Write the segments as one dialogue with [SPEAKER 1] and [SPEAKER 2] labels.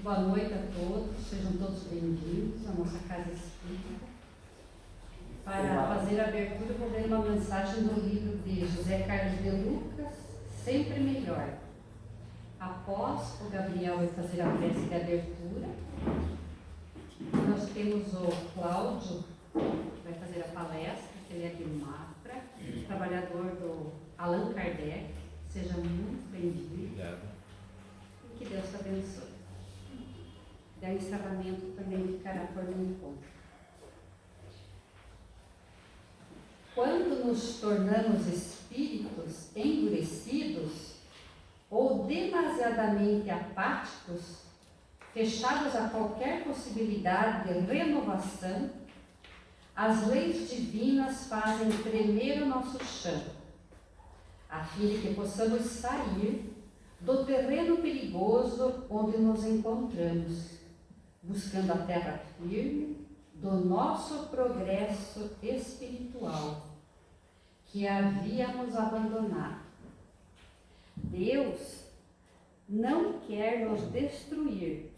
[SPEAKER 1] Boa noite a todos, sejam todos bem-vindos à nossa Casa Espírita. Para fazer a abertura, vou ler uma mensagem do livro de José Carlos de Lucas, Sempre Melhor. Após o Gabriel vai fazer a prece de abertura, nós temos o Cláudio, que vai fazer a palestra, que ele é de Mafra, trabalhador do Allan Kardec. Seja muito bem-vindo.
[SPEAKER 2] Obrigado.
[SPEAKER 1] E que Deus te abençoe. E o encerramento também ficará por um encontro. Quando nos tornamos espíritos endurecidos ou demasiadamente apáticos, fechados a qualquer possibilidade de renovação, as leis divinas fazem tremer o nosso chão, a fim de que possamos sair do terreno perigoso onde nos encontramos, buscando a terra firme do nosso progresso espiritual, que havíamos abandonado. Deus não quer nos destruir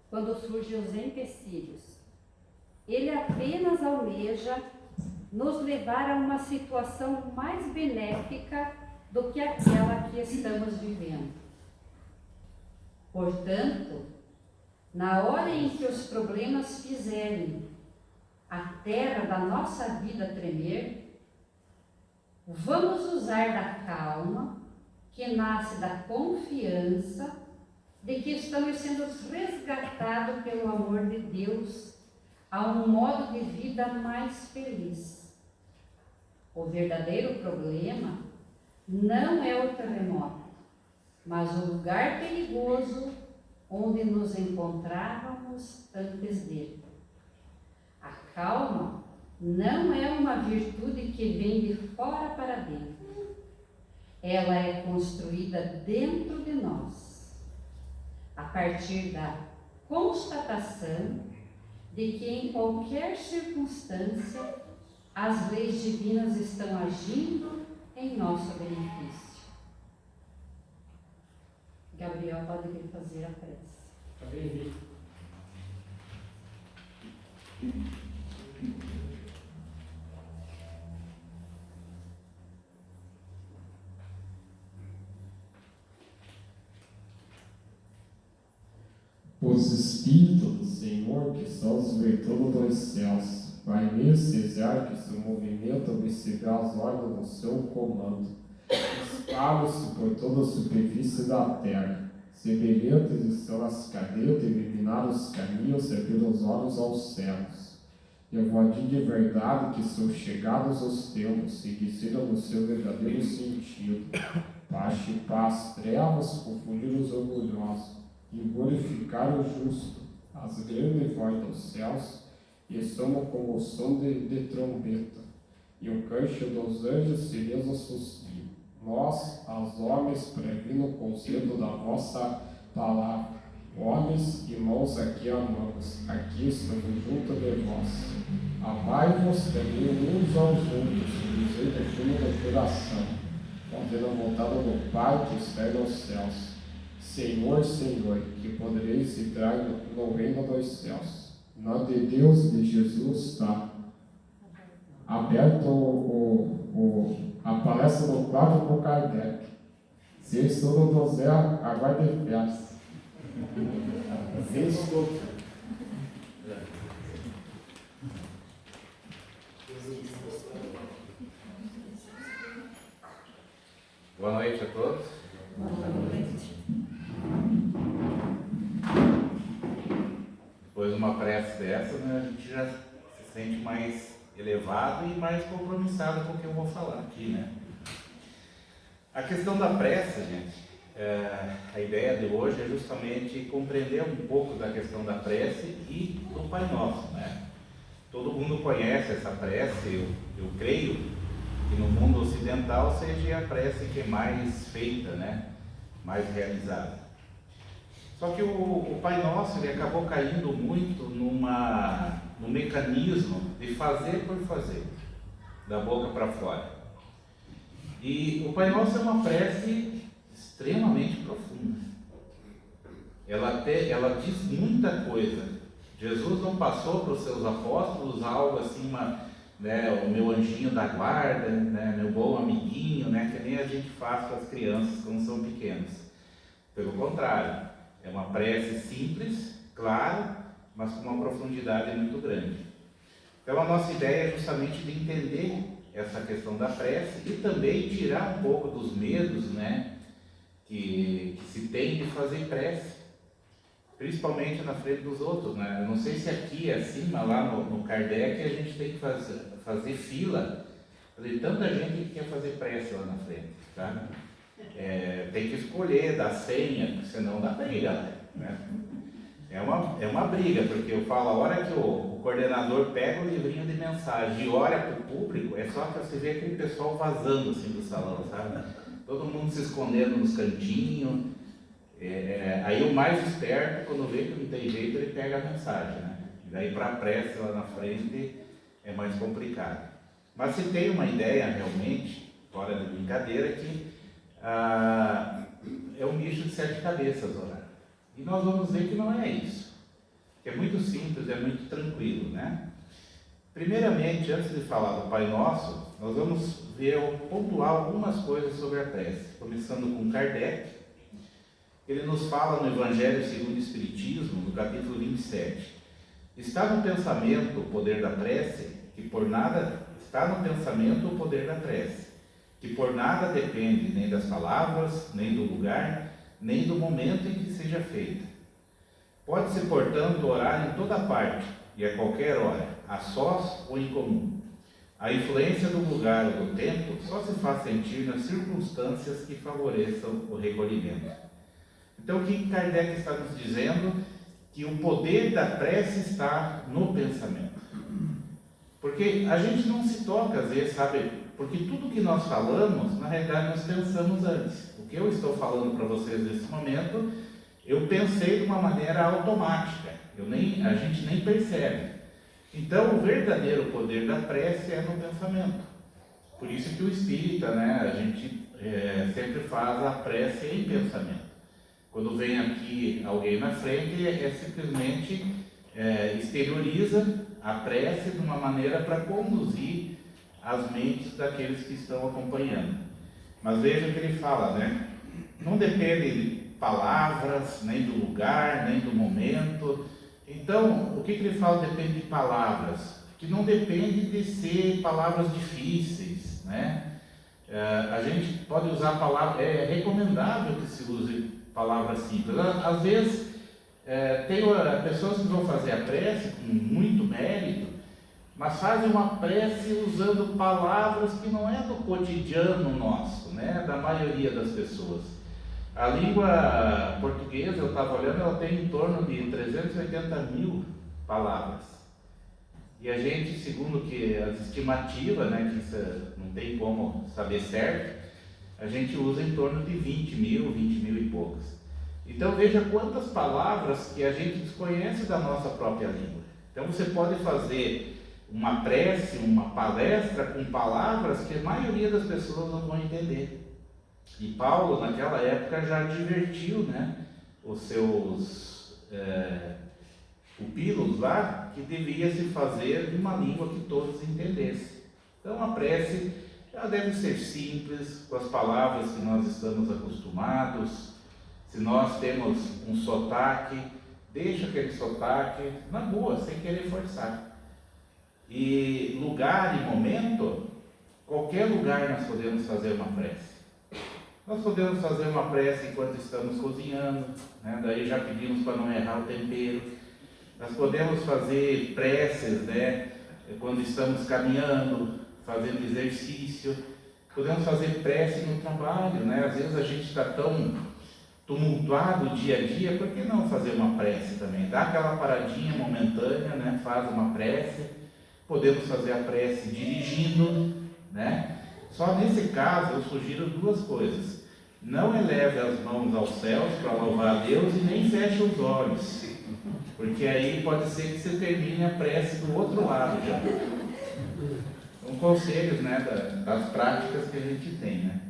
[SPEAKER 1] quando surgem os empecilhos. Ele apenas almeja nos levar a uma situação mais benéfica do que aquela que estamos vivendo. Portanto, na hora em que os problemas fizerem a terra da nossa vida tremer, vamos usar da calma que nasce da confiança de que estamos sendo resgatados pelo amor de Deus a um modo de vida mais feliz. O verdadeiro problema não é o terremoto, mas o lugar perigoso onde nos encontrávamos antes dele. A calma não é uma virtude que vem de fora para dentro. Ela é construída dentro de nós, a partir da constatação de que em qualquer circunstância as leis divinas estão agindo em nosso benefício. Gabriel pode vir fazer a prece.
[SPEAKER 2] Está bem,
[SPEAKER 3] Os Espíritos do Senhor, que são os virtudes dos céus, vai desejar que seu movimento observe as ordens do seu comando, espalham-se por toda a superfície da terra. Semelhantes estão as cadeias de iluminar os caminhos e abrir os olhos aos céus. Eu vou dizer de verdade que são chegados os tempos e que serão no seu verdadeiro sentido. Paz e paz, trevas, confundir os orgulhosos e glorificar o justo. As grandes vozes dos céus estão como o som de trombeta, e o canto dos anjos se suspira. Nós, os homens, previno o conselho da vossa palavra. Homens e irmãos, aqui amamos, aqui estamos junto de vós. Amai-vos também uns aos outros, dizei de fundo do coração, fazendo a vontade do Pai que está nos céus. Senhor, Senhor, que podereis entrar no reino dos céus. Nome de Deus, de Jesus, está aberto a palestra do Cláudio com Kardec. Se estudo do Zé, aguarde festa. Se estudo.
[SPEAKER 2] Boa noite a todos.
[SPEAKER 1] Boa noite.
[SPEAKER 2] Depois de uma prece dessa, né, a gente já se sente mais elevado e mais compromissado com o que eu vou falar aqui, né? A questão da prece, gente, a ideia de hoje é justamente compreender um pouco da questão da prece e do Pai Nosso, né? Todo mundo conhece essa prece, eu creio que no mundo ocidental seja a prece que é mais feita, né? Mais realizada. Só que o Pai Nosso, ele acabou caindo muito num mecanismo de fazer por fazer, da boca para fora. E o Pai Nosso é uma prece extremamente profunda. Ela ela diz muita coisa. Jesus não passou para os seus apóstolos algo assim, né, o meu anjinho da guarda, né, meu bom amiguinho, né, que nem a gente faz com as crianças quando são pequenas. Pelo contrário, é uma prece simples, clara, mas com uma profundidade muito grande. Então a nossa ideia é justamente de entender essa questão da prece e também tirar um pouco dos medos, né, que se tem de fazer prece, principalmente na frente dos outros, né? Eu não sei se aqui acima, lá no Kardec, a gente tem que fazer fila, tanta gente que quer fazer prece lá na frente, tá? Tem que escolher, dar senha, senão dá briga, né? É uma briga, porque eu falo, a hora que o coordenador pega o livrinho de mensagem e olha para o público, é só que você vê aquele pessoal vazando assim do salão, sabe? Todo mundo se escondendo nos cantinhos. Aí o mais esperto, quando vê que não tem jeito, ele pega a mensagem, né? E daí para a prece lá na frente é mais complicado. Mas se tem uma ideia realmente, fora de brincadeira, que é um bicho de 7 cabeças orar. E nós vamos ver que não é isso. Que é muito simples, é muito tranquilo, né? Primeiramente, antes de falar do Pai Nosso, nós vamos pontuar algumas coisas sobre a prece, começando com Kardec. Ele nos fala no Evangelho segundo o Espiritismo, no capítulo 27. Está no pensamento o poder da prece, que por nada depende nem das palavras, nem do lugar, nem do momento em que seja feita. Pode-se, portanto, orar em toda parte e a qualquer hora, a sós ou em comum. A influência do lugar ou do tempo só se faz sentir nas circunstâncias que favoreçam o recolhimento. Então, o que Kardec está nos dizendo? Que o poder da prece está no pensamento. Porque a gente não se toca, às vezes, sabe? Porque tudo que nós falamos, na realidade, nós pensamos antes. O que eu estou falando para vocês nesse momento, eu pensei de uma maneira automática. A gente nem percebe. Então, o verdadeiro poder da prece é no pensamento. Por isso que o espírita, né, a gente sempre faz a prece em pensamento. Quando vem aqui alguém na frente, simplesmente exterioriza a prece de uma maneira para conduzir as mentes daqueles que estão acompanhando. Mas veja o que ele fala, né? Não depende de palavras, nem do lugar, nem do momento. Então, o que ele fala depende de palavras, que não depende de ser palavras difíceis, né? A gente pode usar palavras, é recomendável que se use palavras simples. Às vezes, tem pessoas que vão fazer a prece com muito mérito, mas fazem uma prece usando palavras que não é do cotidiano nosso, né? Da maioria das pessoas. A língua portuguesa, eu estava olhando, ela tem em torno de 380 mil palavras. E a gente, segundo que as estimativas, né, que isso não tem como saber certo, a gente usa em torno de 20 mil e poucas. Então veja quantas palavras que a gente desconhece da nossa própria língua. Então você pode fazer uma prece, uma palestra com palavras que a maioria das pessoas não vão entender. E Paulo, naquela época, já advertiu, né, os seus pupilos lá, que devia se fazer uma língua que todos entendessem. Então a prece, ela deve ser simples, com as palavras que nós estamos acostumados. Se nós temos um sotaque, deixa aquele sotaque na boa, sem querer forçar. E lugar e momento, qualquer lugar nós podemos fazer uma prece. Nós podemos fazer uma prece enquanto estamos cozinhando, né? Daí já pedimos para não errar o tempero. Nós podemos fazer preces, né, quando estamos caminhando, fazendo exercício. Podemos fazer prece no trabalho, né? Às vezes a gente está tão tumultuado dia a dia, por que não fazer uma prece também? Dá aquela paradinha momentânea, né? Faz uma prece. Podemos fazer a prece dirigindo, né? Só nesse caso eu sugiro 2 coisas. Não eleve as mãos aos céus para louvar a Deus e nem feche os olhos, porque aí pode ser que você termine a prece do outro lado já. São conselhos, né, das práticas que a gente tem, né?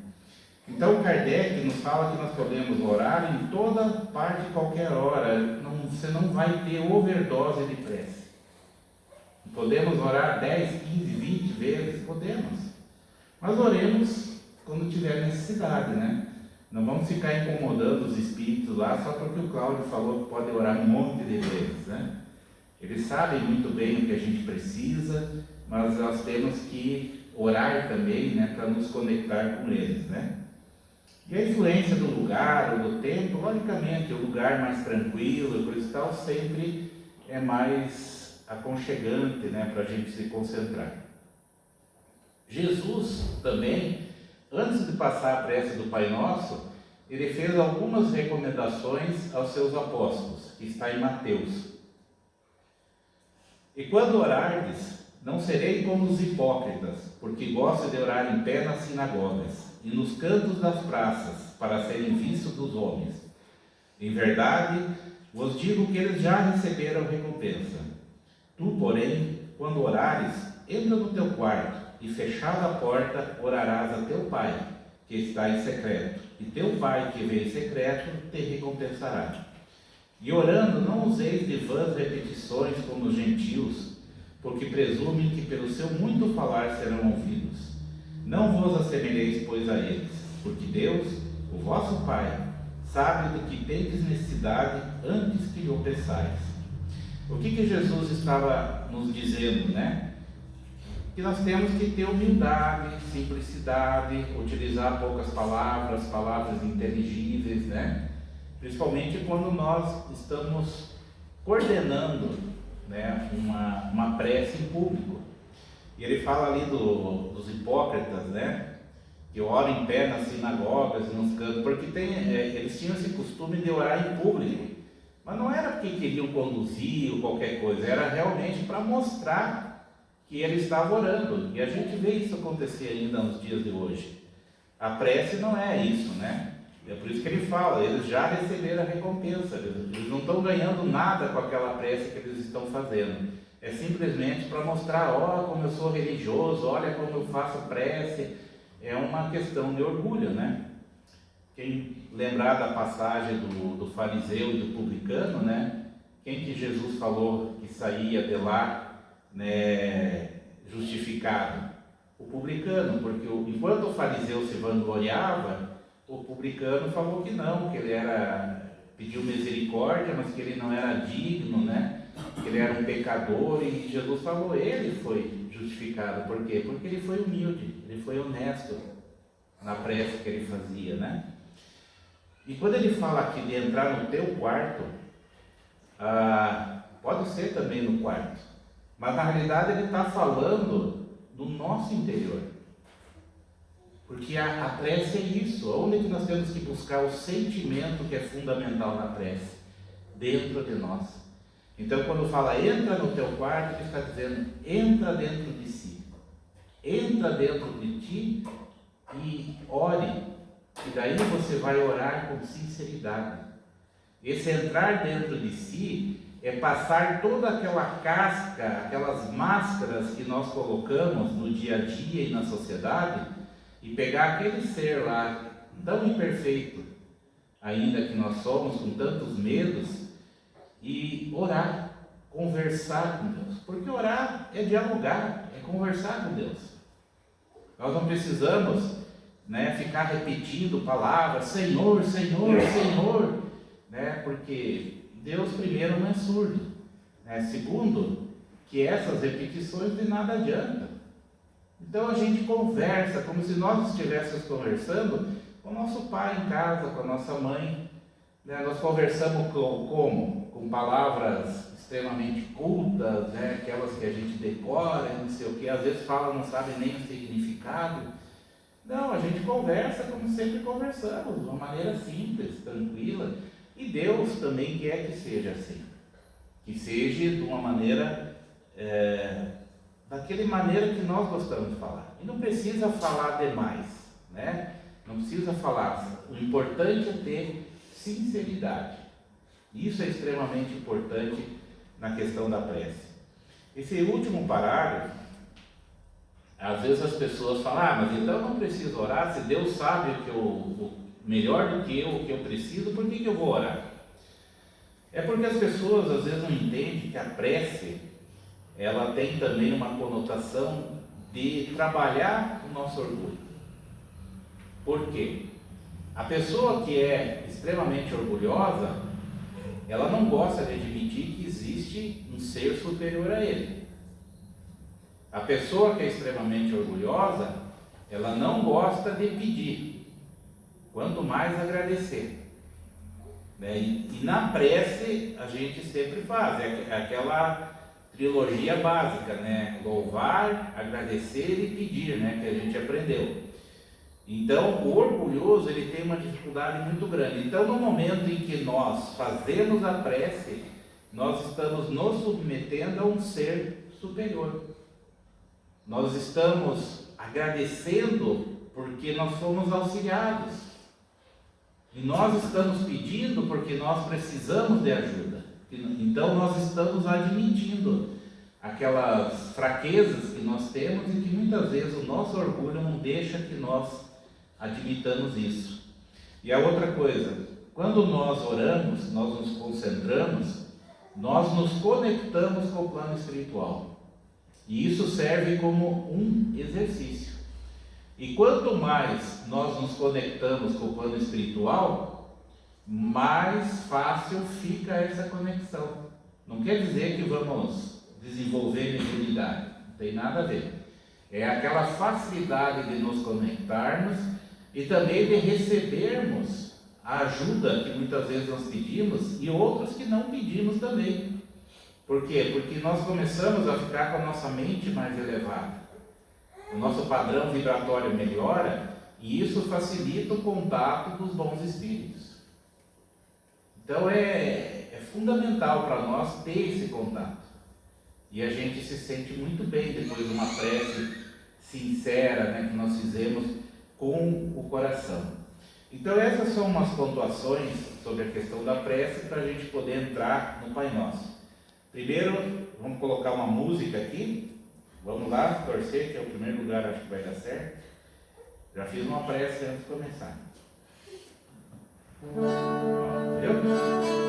[SPEAKER 2] Então Kardec nos fala que nós podemos orar em toda parte, qualquer hora. Você não vai ter overdose de prece. Podemos orar 10, 15, 20 vezes? Podemos. Mas oremos quando tiver necessidade, né? Não vamos ficar incomodando os espíritos lá só porque o Cláudio falou que pode orar um monte de vezes, né? Eles sabem muito bem o que a gente precisa, mas nós temos que orar também, né, para nos conectar com eles, né? E a influência do lugar ou do tempo, logicamente, o lugar mais tranquilo, o cristal sempre é mais aconchegante, né, para a gente se concentrar. Jesus também, antes de passar a prece do Pai Nosso, ele fez algumas recomendações aos seus apóstolos, que está em Mateus. E quando orardes, não serei como os hipócritas, porque gostam de orar em pé nas sinagogas e nos cantos das praças, para serem vistos dos homens. Em verdade, vos digo que eles já receberam recompensa. Tu, porém, quando orares, entra no teu quarto, e fechada a porta, orarás a teu Pai, que está em secreto, e teu Pai, que vê em secreto, te recompensará. E orando, não useis de vãs repetições como os gentios, porque presumem que pelo seu muito falar serão ouvidos. Não vos assemelheis, pois, a eles, porque Deus, o vosso Pai, sabe do que tendes necessidade antes que lhe o peçais. O que Jesus estava nos dizendo, né? Que nós temos que ter humildade, simplicidade, utilizar poucas palavras, palavras inteligíveis, né? Principalmente quando nós estamos coordenando, né, uma prece em público. E ele fala ali dos hipócritas, né, que oram em pé nas sinagogas e nos cantos, porque eles tinham esse costume de orar em público, mas não era porque queriam conduzir ou qualquer coisa, era realmente para mostrar que ele estava orando. E a gente vê isso acontecer ainda nos dias de hoje. A prece não é isso, né? É por isso que ele fala, eles já receberam a recompensa, eles não estão ganhando nada com aquela prece que eles estão fazendo. É simplesmente para mostrar, ó, como eu sou religioso, olha como eu faço prece. É uma questão de orgulho, né? Quem lembrar da passagem do fariseu e do publicano, né? Quem que Jesus falou que saía de lá, né, justificado? O publicano, porque enquanto o fariseu se vangloriava, o publicano falou que não, que ele pediu misericórdia, mas que ele não era digno, né? Que ele era um pecador, e Jesus falou, ele foi justificado. Por quê? Porque ele foi humilde, ele foi honesto na prece que ele fazia, né? E quando ele fala aqui de entrar no teu quarto, pode ser também no quarto, mas na realidade ele está falando do nosso interior. Porque a prece é isso. Onde que nós temos que buscar o sentimento que é fundamental na prece? Dentro de nós. Então quando fala entra no teu quarto, ele está dizendo entra dentro de si. Entra dentro de ti e ore. E daí você vai orar com sinceridade. Esse entrar dentro de si é passar toda aquela casca, aquelas máscaras que nós colocamos no dia a dia e na sociedade, e pegar aquele ser lá, tão imperfeito, ainda que nós somos, com tantos medos, e orar, conversar com Deus. Porque orar é dialogar, é conversar com Deus. Nós não precisamos, né, ficar repetindo palavras, Senhor, Senhor, Senhor, né, porque Deus, primeiro, não é surdo, né? Segundo, que essas repetições de nada adiantam. Então a gente conversa como se nós estivéssemos conversando com o nosso pai em casa, com a nossa mãe, né? Nós conversamos como? Com palavras extremamente cultas, né? Aquelas que a gente decora, não sei o que, às vezes fala, não sabe nem o significado. Não, a gente conversa como sempre conversamos, de uma maneira simples, tranquila. E Deus também quer que seja assim, que seja de uma maneira, daquela maneira que nós gostamos de falar. E não precisa falar demais, né? Não precisa falar. O importante é ter sinceridade. Isso é extremamente importante na questão da prece. Esse último parágrafo, Às vezes as pessoas falam, mas então eu não preciso orar, se Deus sabe o melhor do que o que eu preciso, por que eu vou orar? É porque as pessoas às vezes não entendem que a prece, ela tem também uma conotação de trabalhar o nosso orgulho. Por quê? A pessoa que é extremamente orgulhosa, ela não gosta de admitir que existe um ser superior a ele. A pessoa que é extremamente orgulhosa, ela não gosta de pedir, quanto mais agradecer. Né? E na prece a gente sempre faz, é aquela trilogia básica, né? Louvar, agradecer e pedir, né? Que a gente aprendeu. Então o orgulhoso, ele tem uma dificuldade muito grande. Então no momento em que nós fazemos a prece, nós estamos nos submetendo a um ser superior. Nós estamos agradecendo porque nós fomos auxiliados. E nós estamos pedindo porque nós precisamos de ajuda. Então nós estamos admitindo aquelas fraquezas que nós temos e que muitas vezes o nosso orgulho não deixa que nós admitamos isso. E a outra coisa, quando nós oramos, nós nos concentramos, nós nos conectamos com o plano espiritual. E isso serve como um exercício. E quanto mais nós nos conectamos com o plano espiritual, mais fácil fica essa conexão. Não quer dizer que vamos desenvolver mediunidade, não tem nada a ver. É aquela facilidade de nos conectarmos e também de recebermos a ajuda que muitas vezes nós pedimos e outros que não pedimos também. Por quê? Porque nós começamos a ficar com a nossa mente mais elevada. O nosso padrão vibratório melhora e isso facilita o contato dos bons espíritos. Então é fundamental para nós ter esse contato. E a gente se sente muito bem depois de uma prece sincera, né, que nós fizemos com o coração. Então essas são umas pontuações sobre a questão da prece para a gente poder entrar no Pai Nosso. Primeiro, vamos colocar uma música aqui. Vamos lá, torcer, que é o primeiro lugar, acho que vai dar certo. Já fiz uma prece antes de começar. Entendeu?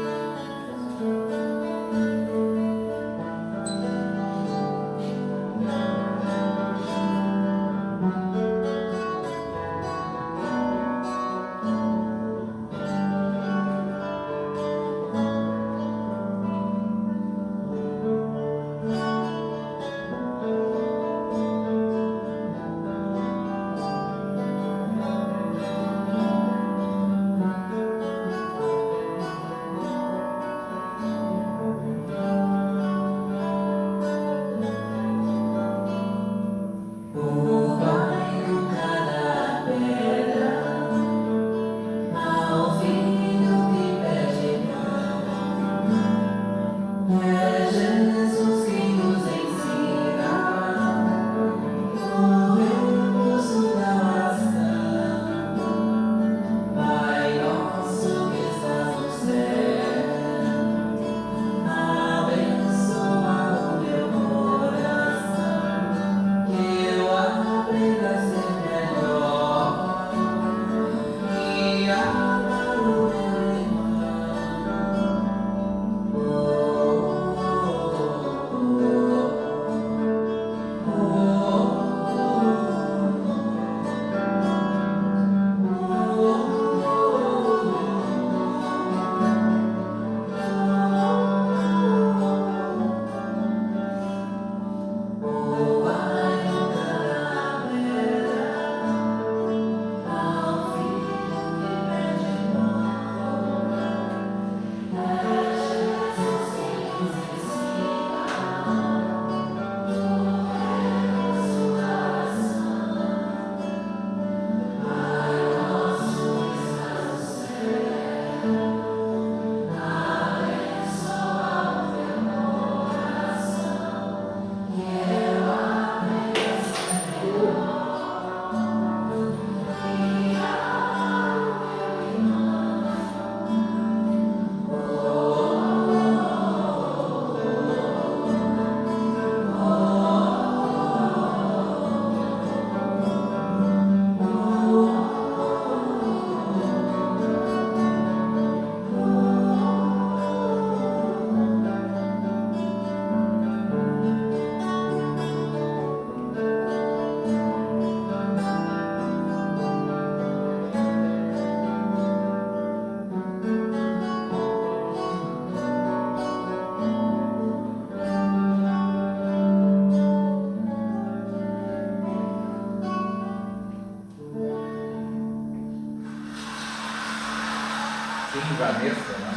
[SPEAKER 2] Cristina e Vanessa, né?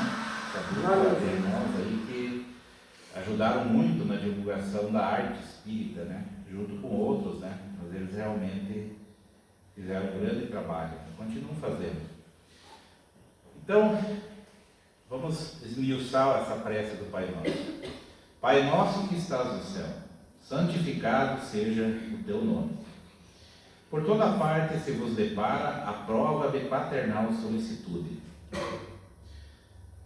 [SPEAKER 2] Essa dupla de irmãos aí que ajudaram muito na divulgação da arte espírita, né? Junto com outros, né? Mas eles realmente fizeram um grande trabalho, continuam fazendo. Então, vamos esmiuçar essa prece do Pai Nosso. Pai nosso que estás no céu, santificado seja o teu nome. Por toda parte se vos depara a prova de paternal solicitude.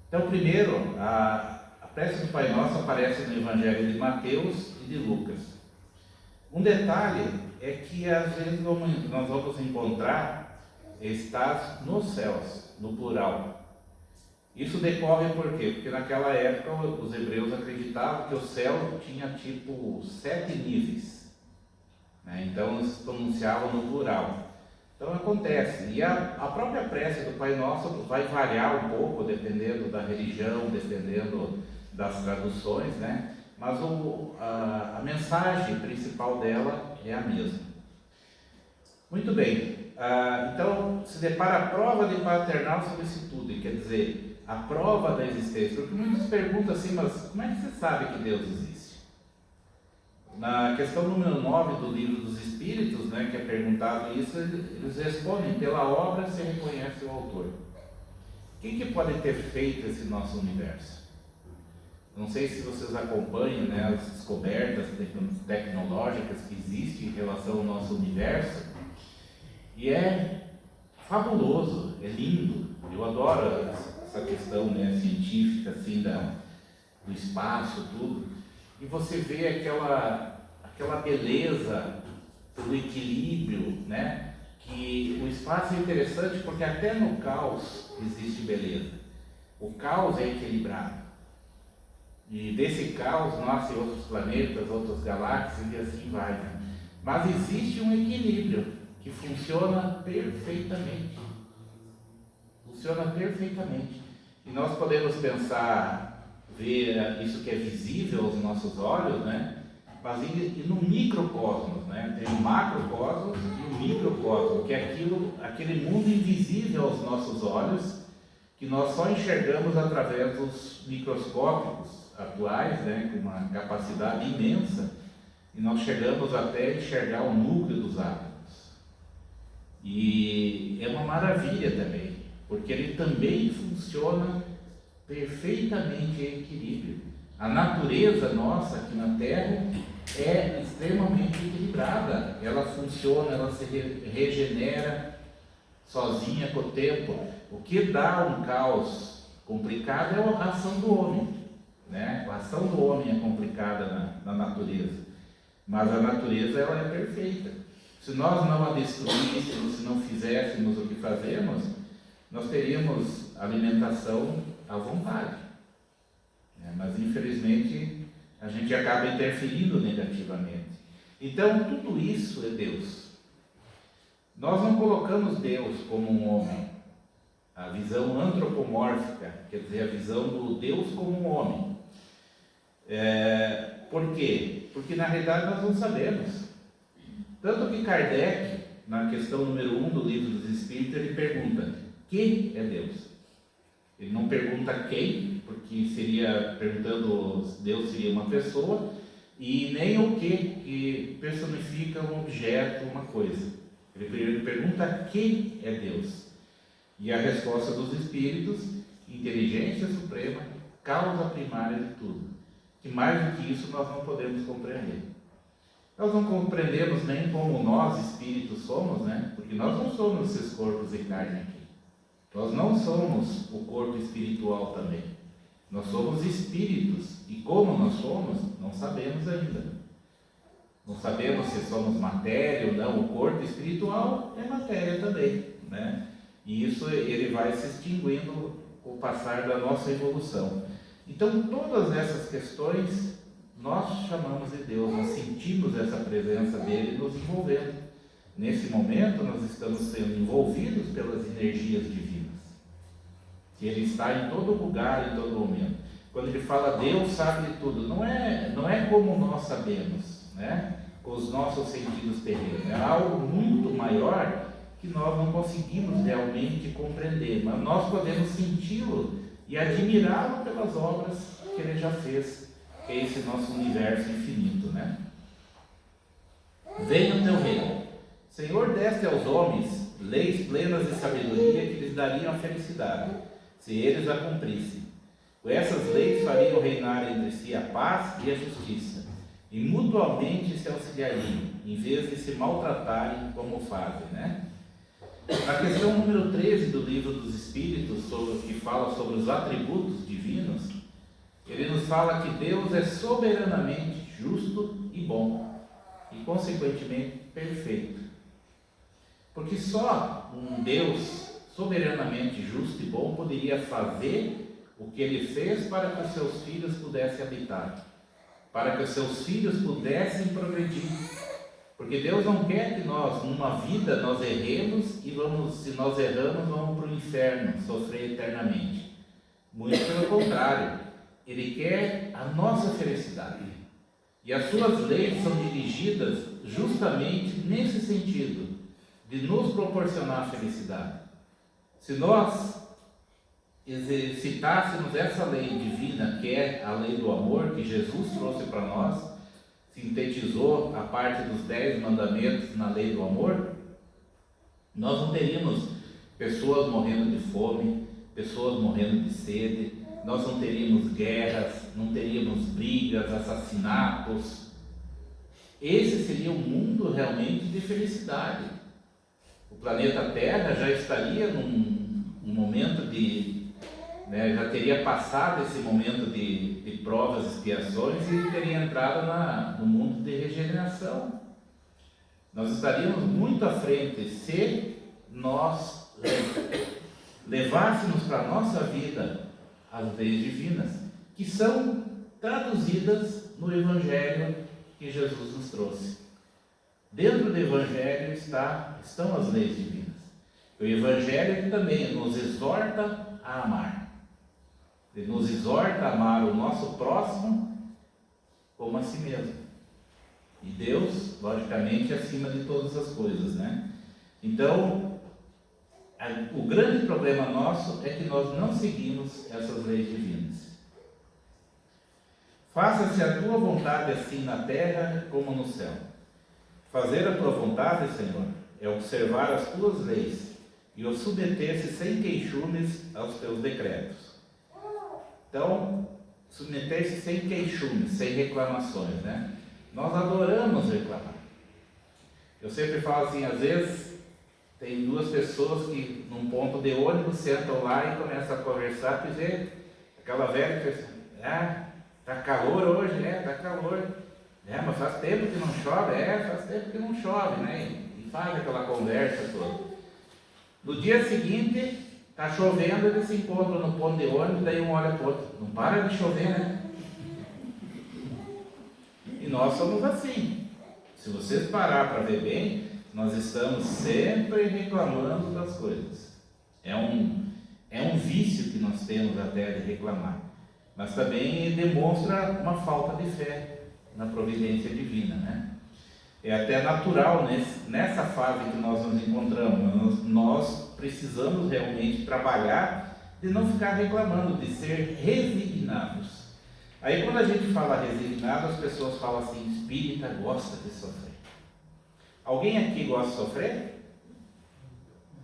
[SPEAKER 2] Então, primeiro, a prece do Pai Nosso aparece no Evangelho de Mateus e de Lucas. Um detalhe é que às vezes nós vamos encontrar estás nos céus, no plural. Isso decorre por quê? Porque naquela época os hebreus acreditavam que o céu tinha tipo 7 níveis, né? Então eles pronunciavam no plural. Então acontece, e a própria prece do Pai Nosso vai variar um pouco dependendo da religião, dependendo das traduções, né? Mas a mensagem principal dela é a mesma. Muito bem, então se depara a prova de paternal solicitude, quer dizer, a prova da existência, porque muitos perguntam assim, mas como é que você sabe que Deus existe? Na questão número 9 do Livro dos Espíritos, né, que é perguntado isso, eles respondem, pela obra se reconhece o autor. Quem que pode ter feito esse nosso universo? Não sei se vocês acompanham, né, as descobertas tecnológicas que existem em relação ao nosso universo, e é fabuloso, é lindo. Eu adoro essa questão, né, científica assim, do espaço, tudo. E você vê aquela beleza, o equilíbrio, né? Que o espaço é interessante porque até no caos existe beleza. O caos é equilibrado. E desse caos nascem outros planetas, outras galáxias e assim vai, né? Mas existe um equilíbrio que funciona perfeitamente. Funciona perfeitamente. E nós podemos pensar, ver isso que é visível aos nossos olhos, né? Mas e no microcosmos, né? Tem o macrocosmos e o microcosmos, que é aquele mundo invisível aos nossos olhos, que nós só enxergamos através dos microscópicos atuais, né? Com uma capacidade imensa, e nós chegamos até enxergar o núcleo dos átomos. E é uma maravilha também, porque ele também funciona perfeitamente em equilíbrio. A natureza nossa aqui na Terra é extremamente equilibrada, ela funciona, ela se regenera sozinha com o tempo. O que dá um caos complicado é a ação do homem, né? A ação do homem é complicada na natureza, mas a natureza ela é perfeita. Se nós não a destruíssemos, se não fizéssemos o que fazemos, nós teríamos alimentação à vontade, né? Mas infelizmente a gente acaba interferindo negativamente. Então tudo isso é Deus. Nós não colocamos Deus como um homem. A visão antropomórfica, quer dizer, a visão do Deus como um homem. Por quê? Porque na realidade nós não sabemos. Tanto que Kardec, na questão número 1 do Livro dos Espíritos, ele pergunta: que é Deus? Ele não pergunta quem, porque seria perguntando Deus seria uma pessoa, e nem o que personifica um objeto, uma coisa. Ele pergunta quem é Deus. E a resposta dos Espíritos: inteligência suprema, causa primária de tudo. Que mais do que isso nós não podemos compreender. Nós não compreendemos nem como nós, espíritos, somos, né? Porque nós não somos esses corpos de carne aqui. Nós não somos o corpo espiritual também. Nós somos espíritos. E como nós somos, não sabemos ainda. Não sabemos se somos matéria ou não. O corpo espiritual é matéria também, né? E isso ele vai se extinguindo com o passar da nossa evolução. Então, todas essas questões nós chamamos de Deus, nós sentimos essa presença dele nos envolvendo. Nesse momento, nós estamos sendo envolvidos pelas energias divinas, que ele está em todo lugar, em todo momento. Quando ele fala Deus sabe de tudo, não é como nós sabemos, né? Com os nossos sentidos terrenos. É algo muito maior que que nós não conseguimos realmente compreender, mas nós podemos senti-lo e admirá-lo pelas obras que ele já fez, que é esse nosso universo infinito, né? Venha o teu reino. Senhor, deste aos homens leis plenas de sabedoria que lhes dariam a felicidade, se eles a cumprissem. Com essas leis fariam reinar entre si a paz e a justiça, e mutuamente se auxiliariam, em vez de se maltratarem como fazem, né? Na questão número 13 do Livro dos Espíritos, que fala sobre os atributos divinos, ele nos fala que Deus é soberanamente justo e bom, e consequentemente perfeito. Porque só um Deus soberanamente justo e bom poderia fazer o que ele fez para que os seus filhos pudessem habitar, para que os seus filhos pudessem progredir. Porque Deus não quer que nós, numa vida, nós erremos e se nós erramos, vamos para o inferno, sofrer eternamente. Muito pelo contrário, Ele quer a nossa felicidade. E as suas leis são dirigidas justamente nesse sentido, de nos proporcionar felicidade. Se nós exercitássemos essa lei divina, que é a lei do amor, que Jesus trouxe para nós, sintetizou a parte dos 10 mandamentos na lei do amor, nós não teríamos pessoas morrendo de fome, pessoas morrendo de sede, nós não teríamos guerras, não teríamos brigas, assassinatos. Esse seria um mundo realmente de felicidade. O planeta Terra já estaria num momento já teria passado esse momento de provas e expiações e teria entrado no mundo de regeneração. Nós estaríamos muito à frente se nós levássemos para a nossa vida as leis divinas, que são traduzidas no Evangelho que Jesus nos trouxe. Dentro do Evangelho estão as leis divinas. O Evangelho também nos exorta a amar. Ele nos exorta a amar o nosso próximo como a si mesmo. E Deus, logicamente, acima de todas as coisas, né? Então, o grande problema nosso é que nós não seguimos essas leis divinas. Faça-se a tua vontade assim na terra como no céu. Fazer a tua vontade, Senhor, é observar as tuas leis e o submeter-se sem queixumes aos teus decretos. Então, submeter-se sem queixumes, sem reclamações, né? Nós adoramos reclamar. Eu sempre falo assim, às vezes tem duas pessoas que num ponto de ônibus sentam lá e começam a conversar, dizer aquela velha pessoa, tá calor hoje, tá calor. Mas faz tempo que não chove, faz tempo que não chove, né? E faz aquela conversa toda. No dia seguinte, está chovendo, eles se encontram no ponto de ônibus, daí um olha para o outro. Não para de chover, né? E nós somos assim. Se vocês parar para ver bem, nós estamos sempre reclamando das coisas. É um vício que nós temos até de reclamar. Mas também demonstra uma falta de fé na providência divina, né? É até natural nessa fase que nós nos encontramos. Nós precisamos realmente trabalhar de não ficar reclamando, de ser resignados. Aí quando a gente fala resignado, as pessoas falam assim, espírita gosta de sofrer. Alguém aqui gosta de sofrer?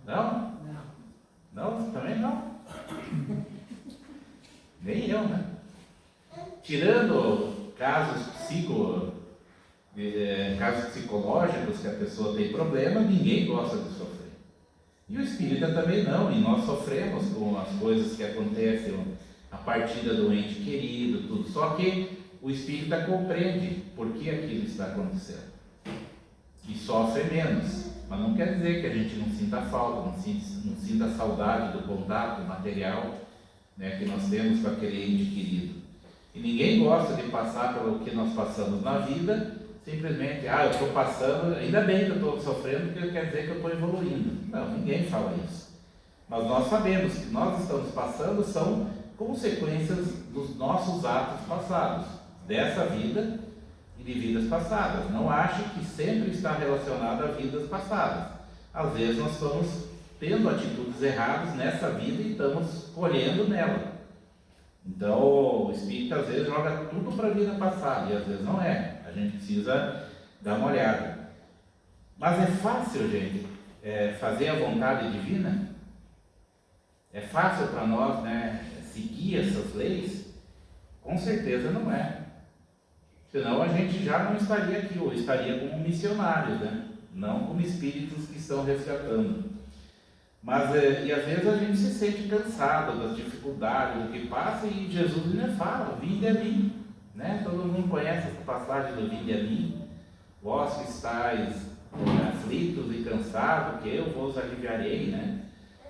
[SPEAKER 2] Não? Não, também não. Nem eu, né? Tirando casos psicológicos que a pessoa tem problema, ninguém gosta de sofrer. E o espírita também não, e nós sofremos com as coisas que acontecem, a partida do ente querido, tudo. Só que o espírita compreende por que aquilo está acontecendo. E sofre menos. Mas não quer dizer que a gente não sinta falta, não sinta saudade do contato material, né, que nós temos com aquele ente querido. E ninguém gosta de passar pelo que nós passamos na vida, simplesmente, eu estou passando, ainda bem que eu estou sofrendo, porque quer dizer que eu estou evoluindo. Não, ninguém fala isso. Mas nós sabemos que nós estamos passando são consequências dos nossos atos passados, dessa vida e de vidas passadas. Não ache que sempre está relacionado a vidas passadas. às vezes nós estamos tendo atitudes erradas nessa vida e estamos colhendo nela. Então o Espírito às vezes joga tudo para a vida passada, e às vezes não é. A gente precisa dar uma olhada. Mas é fácil, gente, fazer a vontade divina? É fácil para nós, né, seguir essas leis? Com certeza não é. Senão a gente já não estaria aqui, ou estaria como missionários, né? Não como espíritos que estão resgatando. Mas, e às vezes a gente se sente cansado das dificuldades, do que passa, e Jesus ainda fala, vinde a mim, né? Todo mundo conhece essa passagem do vinde a mim, vós que estáis aflitos e cansados, que eu vos aliviarei, né?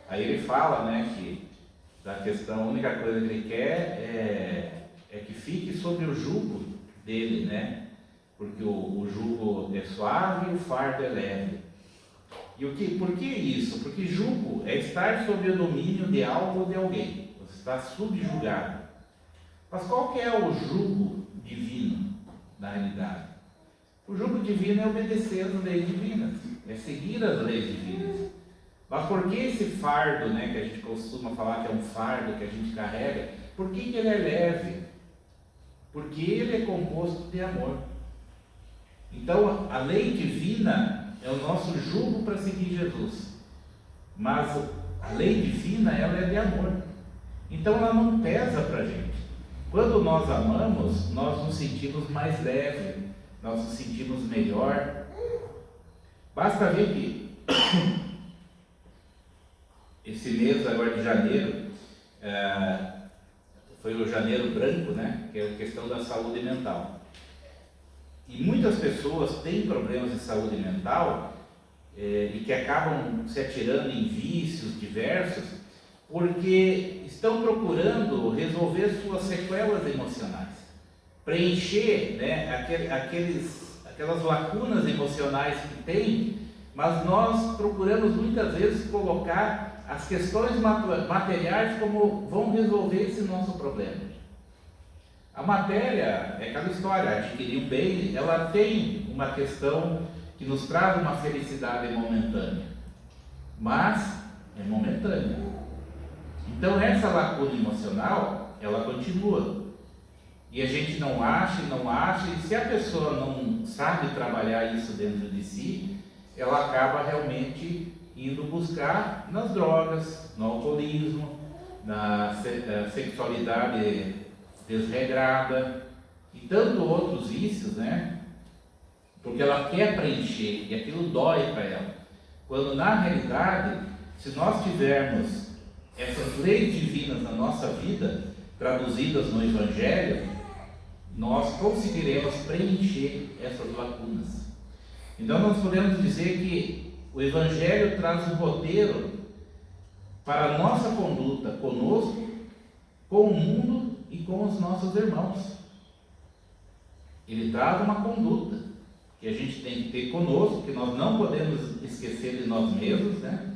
[SPEAKER 2] Aí ele fala, né, que da questão, a única coisa que ele quer é que fique sob o jugo dele, né? Porque o jugo é suave e o fardo é leve. E por que isso? Porque jugo é estar sob o domínio de algo ou de alguém. Você está subjugado. Mas qual que é o jugo divino, na realidade? O jugo divino é obedecer às leis divinas, é seguir as leis divinas. Mas por que esse fardo, né, que a gente costuma falar que é um fardo que a gente carrega, por que ele é leve? Porque ele é composto de amor. Então, a lei divina é o nosso jugo para seguir Jesus. Mas a lei divina, ela é de amor. Então, ela não pesa para a gente. Quando nós amamos, nós nos sentimos mais leves, nós nos sentimos melhor. Basta ver que esse mês agora de janeiro, foi o janeiro branco, né? Que é a questão da saúde mental. E muitas pessoas têm problemas de saúde mental e que acabam se atirando em vícios diversos porque estão procurando resolver suas sequelas emocionais, preencher, né, aquelas lacunas emocionais que tem, mas nós procuramos muitas vezes colocar as questões materiais como vão resolver esse nosso problema. A matéria é aquela história, adquirir um bem, ela tem uma questão que nos traz uma felicidade momentânea, mas é momentânea. Então essa lacuna emocional, ela continua. E a gente não acha, e se a pessoa não sabe trabalhar isso dentro de si, ela acaba realmente indo buscar nas drogas, no alcoolismo, na sexualidade desregrada e tantos outros vícios, né? Porque ela quer preencher e aquilo dói para ela. Quando na realidade, se nós tivermos essas leis divinas na nossa vida, traduzidas no Evangelho, nós conseguiremos preencher essas lacunas. Então nós podemos dizer que o Evangelho traz um roteiro para a nossa conduta conosco, com o mundo e com os nossos irmãos. Ele traz uma conduta que a gente tem que ter conosco, que nós não podemos esquecer de nós mesmos, né?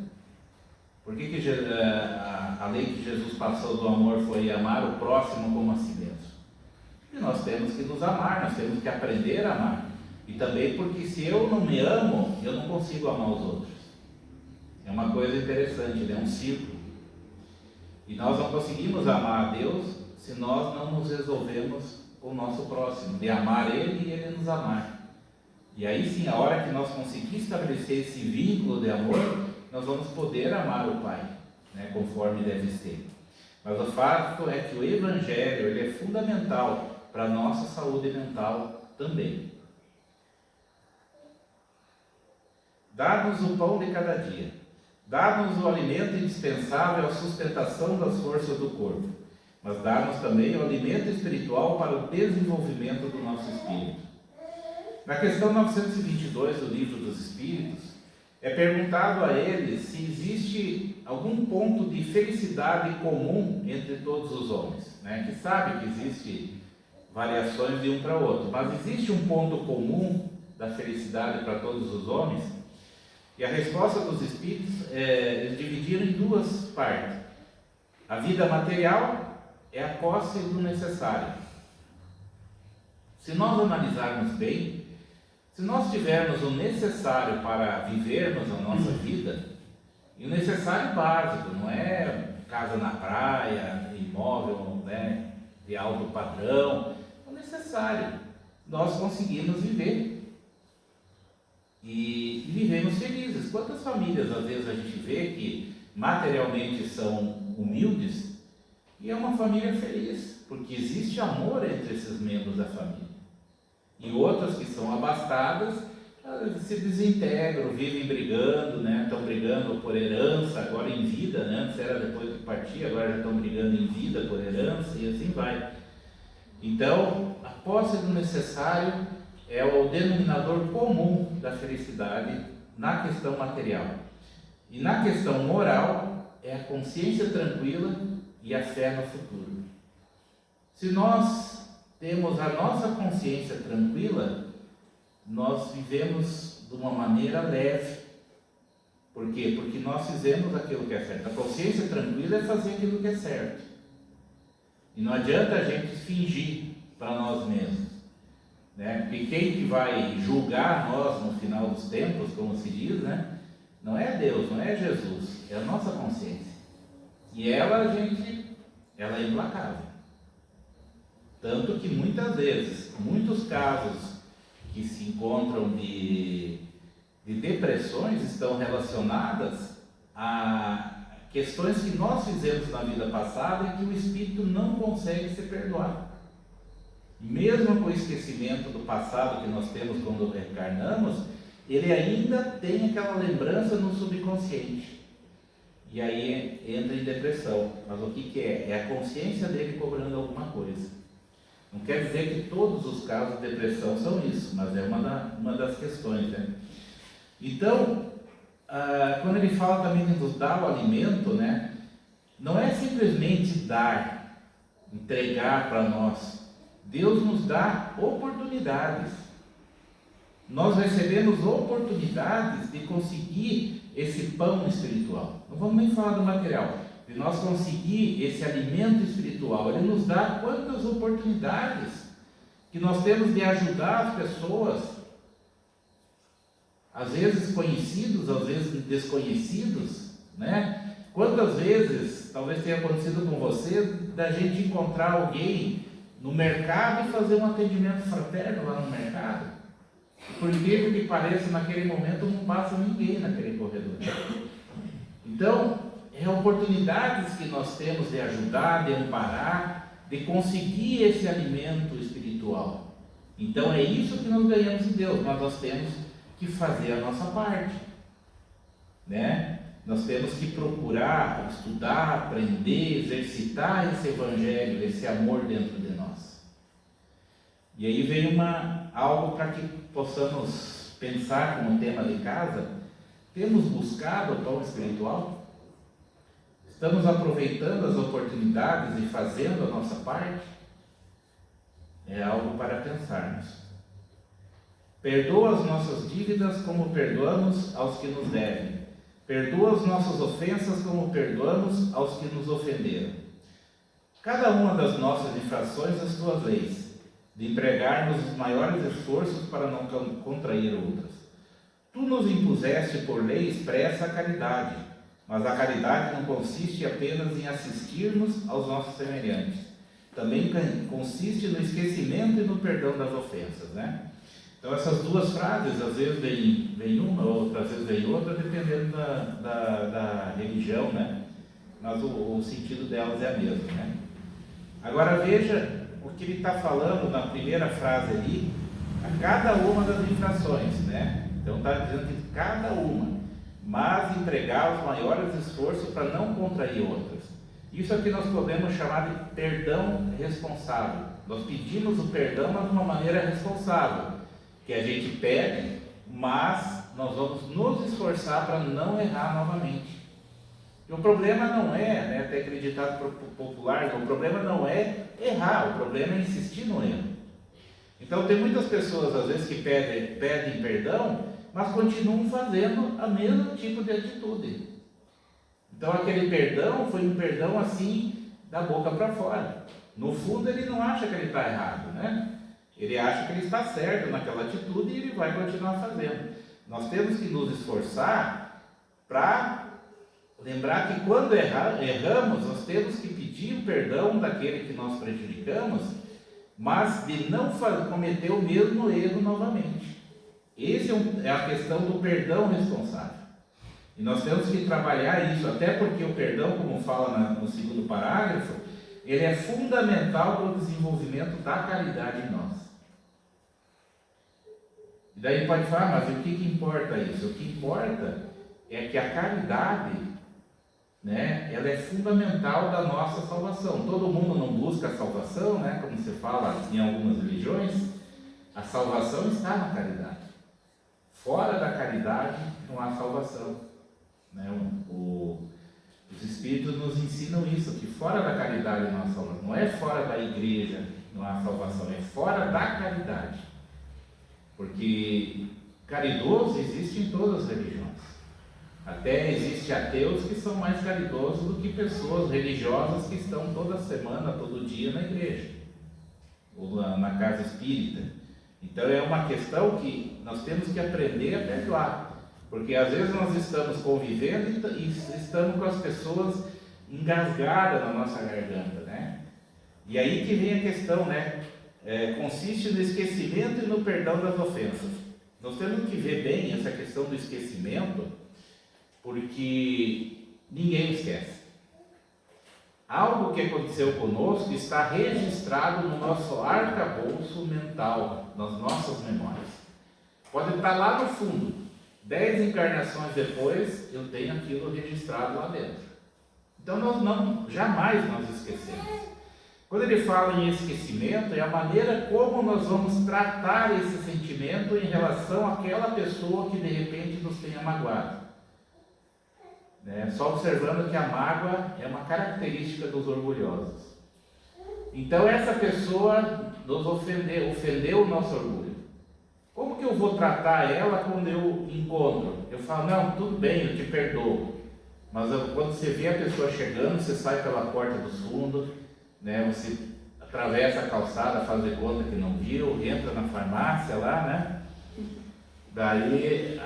[SPEAKER 2] Por que a lei que Jesus passou do amor foi amar o próximo como a si mesmo? E nós temos que nos amar, nós temos que aprender a amar. E também porque se eu não me amo, eu não consigo amar os outros. É uma coisa interessante, né? Um ciclo. E nós não conseguimos amar a Deus se nós não nos resolvemos com o nosso próximo, de amar Ele e Ele nos amar. E aí sim, a hora que nós conseguirmos estabelecer esse vínculo de amor, nós vamos poder amar o Pai, né, conforme deve ser. Mas o fato é que o Evangelho ele é fundamental para a nossa saúde mental também. Dá-nos o pão de cada dia. Dá-nos o alimento indispensável à sustentação das forças do corpo, mas dá-nos também o alimento espiritual para o desenvolvimento do nosso espírito. Na questão 922 do Livro dos Espíritos, é perguntado a eles se existe algum ponto de felicidade comum entre todos os homens, né? Que sabe que existe variações de um para outro, mas existe um ponto comum da felicidade para todos os homens? E a resposta dos Espíritos, eles dividiram em duas partes. A vida material é a posse do necessário. Se nós analisarmos bem, Se nós tivermos o necessário para vivermos a nossa vida, e o necessário básico, não é casa na praia, imóvel, né, de alto padrão, é o necessário. Nós conseguimos viver e vivemos felizes. Quantas famílias às vezes a gente vê que materialmente são humildes e é uma família feliz, porque existe amor entre esses membros da família. E outras que são abastadas se desintegram, vivem brigando, né? Estão brigando por herança, agora em vida, né? Antes era depois que partia, agora já estão brigando em vida por herança e assim vai. Então, a posse do necessário é o denominador comum da felicidade na questão material. E na questão moral, é a consciência tranquila e a fé no futuro. Se nós temos a nossa consciência tranquila, nós vivemos de uma maneira leve. Por quê? Porque nós fizemos aquilo que é certo. A consciência tranquila é fazer aquilo que é certo. E não adianta a gente fingir para nós mesmos, né? Porque quem que vai julgar nós no final dos tempos, como se diz, né? Não é Deus, não é Jesus, é a nossa consciência. E ela é implacável. Tanto que muitas vezes, muitos casos que se encontram de depressões estão relacionadas a questões que nós fizemos na vida passada e que o espírito não consegue se perdoar. Mesmo com o esquecimento do passado que nós temos quando reencarnamos, ele ainda tem aquela lembrança no subconsciente. E aí entra em depressão. Mas o que é? É a consciência dele cobrando alguma coisa. Não quer dizer que todos os casos de depressão são isso, mas é uma das questões, né? Então, quando ele fala também de nos dar o alimento, né? Não é simplesmente dar, entregar para nós. Deus nos dá oportunidades. Nós recebemos oportunidades de conseguir esse pão espiritual. Não vamos nem falar do material. De nós conseguir esse alimento espiritual. Ele nos dá quantas oportunidades que nós temos de ajudar as pessoas. Às vezes conhecidos, às vezes desconhecidos, né? Quantas vezes, talvez tenha acontecido com você, da gente encontrar alguém no mercado e fazer um atendimento fraterno lá no mercado. Por incrível que pareça, naquele momento não passa ninguém naquele corredor. Então, é oportunidades que nós temos de ajudar, de amparar, de conseguir esse alimento espiritual. Então é isso que nós ganhamos em Deus, mas nós temos que fazer a nossa parte, né? Nós temos que procurar, estudar, aprender, exercitar esse evangelho, esse amor dentro de nós. E aí vem algo para que possamos pensar como tema de casa. Temos buscado o pão espiritual? Estamos aproveitando as oportunidades e fazendo a nossa parte? É algo para pensarmos. Perdoa as nossas dívidas como perdoamos aos que nos devem. Perdoa as nossas ofensas como perdoamos aos que nos ofenderam. Cada uma das nossas infrações às tuas leis, de empregarmos os maiores esforços para não contrair outras. Tu nos impuseste por lei expressa a caridade, mas a caridade não consiste apenas em assistirmos aos nossos semelhantes. Também consiste no esquecimento e no perdão das ofensas, né? Então essas duas frases, às vezes vem uma, outras vezes vem outra, dependendo da religião, né? Mas o sentido delas é a mesma, né? Agora veja o que ele está falando na primeira frase ali, a cada uma das infrações, né? Então está dizendo que cada uma, mas empregar os maiores esforços para não contrair outras. Isso é que nós podemos chamar de perdão responsável. Nós pedimos o perdão, mas de uma maneira responsável, que a gente pede, mas nós vamos nos esforçar para não errar novamente. E o problema não é, né, até acreditado popular, o problema não é errar, o problema é insistir no erro. Então tem muitas pessoas às vezes que pedem perdão, mas continuam fazendo o mesmo tipo de atitude. Então aquele perdão foi um perdão assim, da boca para fora. No fundo ele não acha que ele está errado, né? Ele acha que ele está certo naquela atitude e ele vai continuar fazendo. Nós temos que nos esforçar para lembrar que quando erramos, nós temos que pedir o perdão daquele que nós prejudicamos, mas de não cometer o mesmo erro novamente. Essa é a questão do perdão responsável. E nós temos que trabalhar isso, até porque o perdão, como fala no segundo parágrafo, ele é fundamental para o desenvolvimento da caridade em nós. E daí pode falar, mas o que importa isso? O que importa é que a caridade, né, ela é fundamental da nossa salvação. Todo mundo não busca a salvação, né, como se fala em algumas religiões. A salvação está na caridade. Fora da caridade não há salvação. Né? Os Espíritos nos ensinam isso, que fora da caridade não há salvação. Não é fora da igreja não há salvação, é fora da caridade. Porque caridoso existe em todas as religiões. Até existe ateus que são mais caridosos do que pessoas religiosas que estão toda semana, todo dia na igreja, ou na casa espírita. Então é uma questão que nós temos que aprender a perdoar, porque às vezes nós estamos convivendo e estamos com as pessoas engasgadas na nossa garganta, né? E aí que vem a questão, né? Consiste no esquecimento e no perdão das ofensas. Nós temos que ver bem essa questão do esquecimento, porque ninguém esquece. Algo que aconteceu conosco está registrado no nosso arcabouço mental, nas nossas memórias. Pode estar lá no fundo. 10 encarnações depois, eu tenho aquilo registrado lá dentro. Então, jamais nós esquecemos. Quando ele fala em esquecimento, é a maneira como nós vamos tratar esse sentimento em relação àquela pessoa que de repente nos tenha magoado. Só observando que a mágoa é uma característica dos orgulhosos. Então essa pessoa nos ofendeu o nosso orgulho. Como que eu vou tratar ela quando eu encontro? Eu falo, não, tudo bem, eu te perdoo. Mas quando você vê a pessoa chegando, você sai pela porta dos fundos, né? Você atravessa a calçada, faz de conta que não viu, entra na farmácia lá, né? Daí,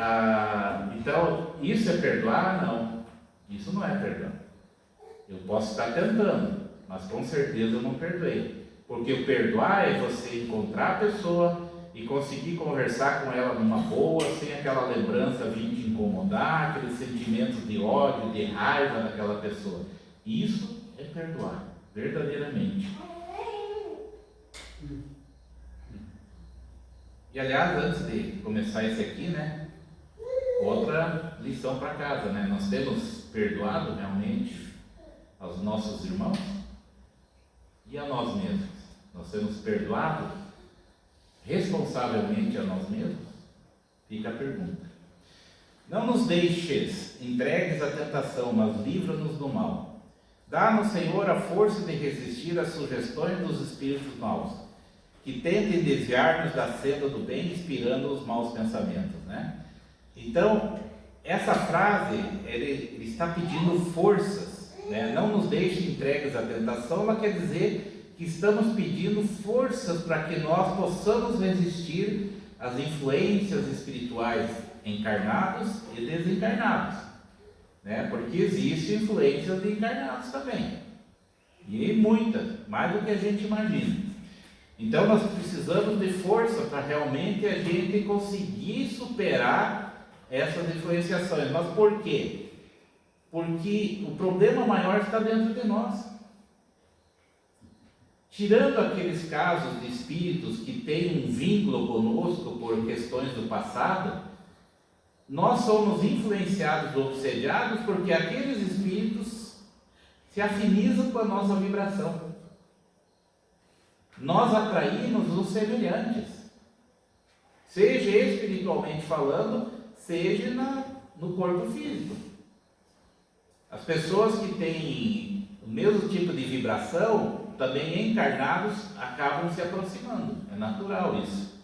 [SPEAKER 2] então, isso é perdoar? Não, isso não é perdão. Eu posso estar tentando, mas com certeza eu não perdoei. Porque o perdoar é você encontrar a pessoa e conseguir conversar com ela numa boa, sem aquela lembrança vir te incomodar, aqueles sentimentos de ódio, de raiva daquela pessoa. Isso é perdoar, verdadeiramente. E aliás, antes de começar esse aqui, né, outra lição para casa, né? Nós temos perdoado realmente aos nossos irmãos e a nós mesmos. Nós temos perdoado responsavelmente a nós mesmos? Fica a pergunta. Não nos deixes entregues à tentação, mas livra-nos do mal. Dá-nos, Senhor, a força de resistir às sugestões dos espíritos maus, que tentem desviar-nos da senda do bem, inspirando os maus pensamentos, né? Então, essa frase, ele está pedindo forças, né? Não nos deixe entregues à tentação, ela quer dizer que estamos pedindo forças para que nós possamos resistir às influências espirituais encarnados e desencarnados, né? Porque existem influências de encarnados também, e muitas, mais do que a gente imagina. Então nós precisamos de força para realmente a gente conseguir superar essas influenciações. Mas por quê? Porque o problema maior está dentro de nós. Tirando aqueles casos de espíritos que têm um vínculo conosco por questões do passado, nós somos influenciados ou obsediados porque aqueles espíritos se afinizam com a nossa vibração. Nós atraímos os semelhantes, seja espiritualmente falando, seja no corpo físico. As pessoas que têm o mesmo tipo de vibração, também encarnados, acabam se aproximando. É natural isso.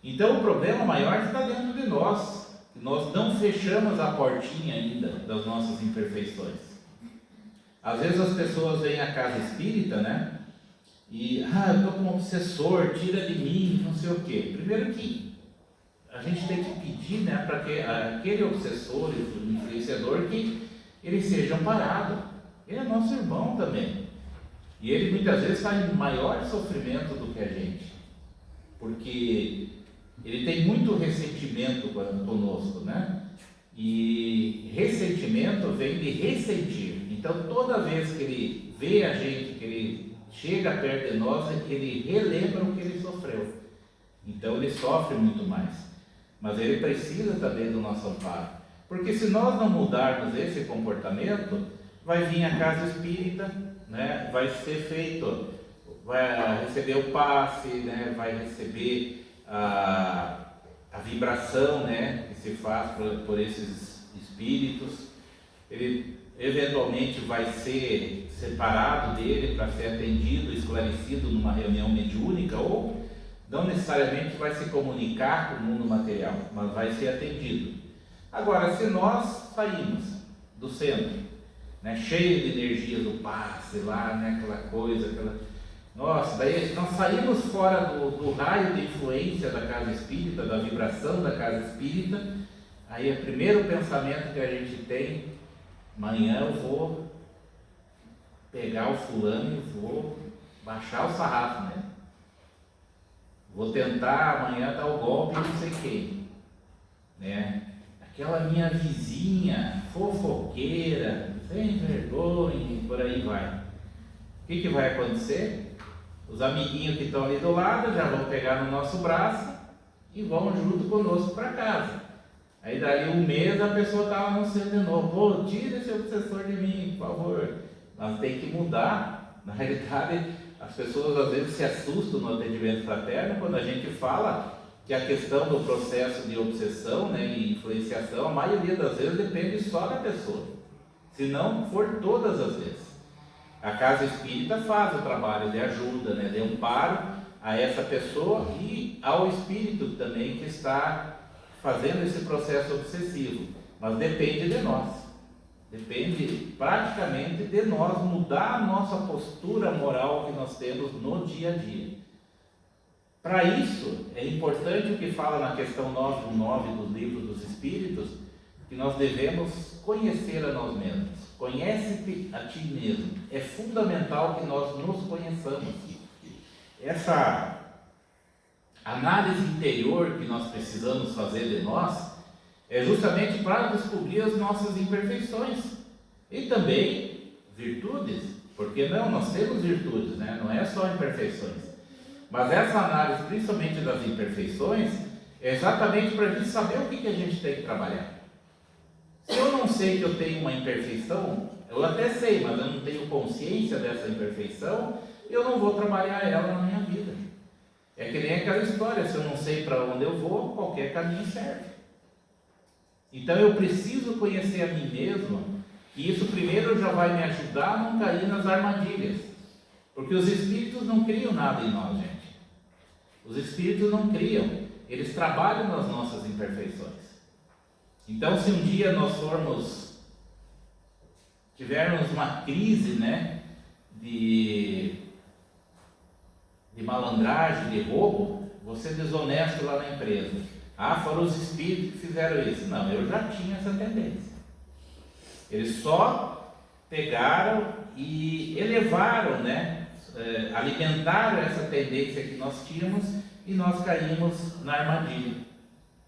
[SPEAKER 2] Então o problema maior está dentro de nós. Nós não fechamos a portinha ainda das nossas imperfeições. Às vezes as pessoas vêm à casa espírita, né? e eu estou com um obsessor, tira de mim, não sei o quê. Primeiro que a gente tem que pedir, né, para que aquele obsessor, o influenciador, que ele seja amparado. Ele é nosso irmão também. E ele muitas vezes está em maior sofrimento do que a gente, porque ele tem muito ressentimento conosco, né? E ressentimento vem de ressentir. Então toda vez que ele vê a gente, que ele chega perto de nós, ele relembra o que ele sofreu. Então ele sofre muito mais. Mas ele precisa também do nosso amparo. Porque se nós não mudarmos esse comportamento, vai vir a casa espírita, né? Vai ser feito, vai receber o passe, né? Vai receber a vibração, né? Que se faz por esses espíritos. Ele eventualmente vai ser separado dele para ser atendido, esclarecido numa reunião mediúnica, ou não necessariamente vai se comunicar com o mundo material, mas vai ser atendido. Agora, se nós saímos do centro, né, cheio de energia do passe lá, né, aquela coisa, nossa, daí nós saímos fora do raio de influência da casa espírita, da vibração da casa espírita, aí o primeiro pensamento que a gente tem: amanhã eu vou pegar o fulano e vou baixar o sarrafo, né? Vou tentar amanhã dar o golpe não sei quem, né? Aquela minha vizinha fofoqueira, sem vergonha, e por aí vai. O que vai acontecer? Os amiguinhos que estão ali do lado já vão pegar no nosso braço e vão junto conosco para casa. Aí dali um mês a pessoa estava anunciando de novo: pô, tira esse obsessor de mim, por favor. Nós tem que mudar. Na realidade, as pessoas às vezes se assustam no atendimento fraterno quando a gente fala que a questão do processo de obsessão, né, e influenciação, a maioria das vezes depende só da pessoa, se não for todas as vezes. A casa espírita faz o trabalho de ajuda, né, de amparo a essa pessoa e ao espírito também que está fazendo esse processo obsessivo, mas depende de nós, depende praticamente de nós mudar a nossa postura moral que nós temos no dia a dia. Para isso, é importante o que fala na questão 919 do Livro dos Espíritos, que nós devemos conhecer a nós mesmos. Conhece-te a ti mesmo. É fundamental que nós nos conheçamos. Essa análise interior que nós precisamos fazer de nós é justamente para descobrir as nossas imperfeições e também virtudes, porque nós temos virtudes, né? Não é só imperfeições. Mas essa análise, principalmente das imperfeições, é exatamente para a gente saber o que a gente tem que trabalhar. Se eu não sei que eu tenho uma imperfeição, eu até sei, mas eu não tenho consciência dessa imperfeição, eu não vou trabalhar ela na minha vida. É que nem aquela história: se eu não sei para onde eu vou, qualquer caminho serve. Então eu preciso conhecer a mim mesmo, e isso primeiro já vai me ajudar a não cair nas armadilhas. Porque os espíritos não criam nada em nós, gente. Os espíritos não criam, eles trabalham nas nossas imperfeições. Então, se um dia nós tivermos uma crise, né, de malandragem, de roubo, você desonesto lá na empresa. Foram os espíritos que fizeram isso. Não, eu já tinha essa tendência. Eles só pegaram e elevaram, né, alimentaram essa tendência que nós tínhamos e nós caímos na armadilha